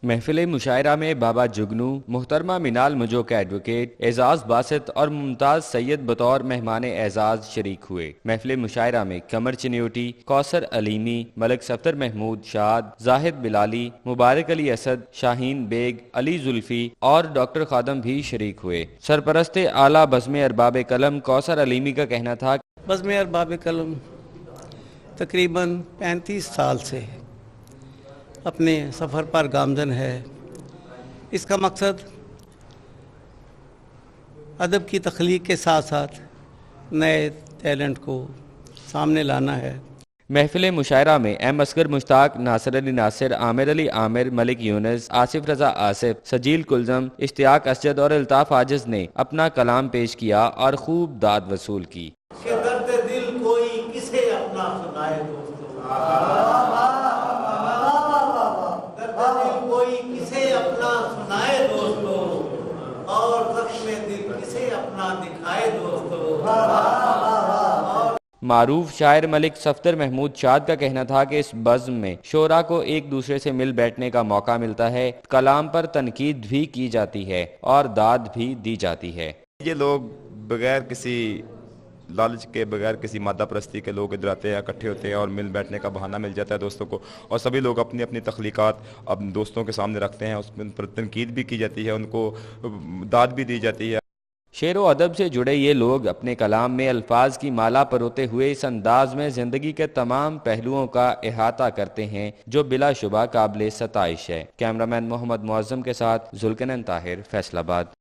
محفل مشاعرہ میں بابا جگنو، محترمہ منال مجو کا ایڈوکیٹ اعزاز باسط اور ممتاز سید بطور مہمان اعزاز شریک ہوئے۔ محفل مشاعرہ میں قمر چنیوٹی، کوثر علیمی، ملک صفدر محمود شاد، زاہد بلالی، مبارک علی اسد، شاہین بیگ، علی زلفی اور ڈاکٹر خادم بھی شریک ہوئے۔ سرپرست اعلیٰ بزم ارباب قلم کوثر علیمی کا کہنا تھا بزم ارباب قلم تقریباً 35 سال سے اپنے سفر پر گامزن ہے۔ اس کا مقصد ادب کی تخلیق کے ساتھ ساتھ نئے ٹیلنٹ کو سامنے لانا ہے۔ محفل مشاعرہ میں ایم اصغر مشتاق، ناصر علی ناصر، عامر علی عامر، ملک یونس، آصف رضا آصف، سجیل کلزم، اشتیاق اسجد اور الطاف عاجز نے اپنا کلام پیش کیا اور خوب داد وصول کی۔ کہ درد دل کوئی کسے اپنا سنائے دوستو، درد دل کوئی کسے اپنا سنائے دوستو، اور زخم دل کسے اپنا دکھائے دوستو۔ معروف شاعر ملک صفدر محمود شاد کا کہنا تھا کہ اس بزم میں شعراء کو ایک دوسرے سے مل بیٹھنے کا موقع ملتا ہے، کلام پر تنقید بھی کی جاتی ہے اور داد بھی دی جاتی ہے۔ یہ لوگ بغیر کسی لالچ کے، بغیر کسی مادہ پرستی کے لوگ ادھر آتے ہیں، اکٹھے ہوتے ہیں اور مل بیٹھنے کا بہانہ مل جاتا ہے دوستوں کو، اور سبھی لوگ اپنی اپنی تخلیقات اب دوستوں کے سامنے رکھتے ہیں، اس پر تنقید بھی کی جاتی ہے، ان کو داد بھی دی جاتی ہے۔ شعر و ادب سے جڑے یہ لوگ اپنے کلام میں الفاظ کی مالا پروتے ہوئے اس انداز میں زندگی کے تمام پہلوؤں کا احاطہ کرتے ہیں جو بلا شبہ قابل ستائش ہے۔ کیمرامین محمد معظم کے ساتھ ذوالقنن طاہر، فیصل آباد۔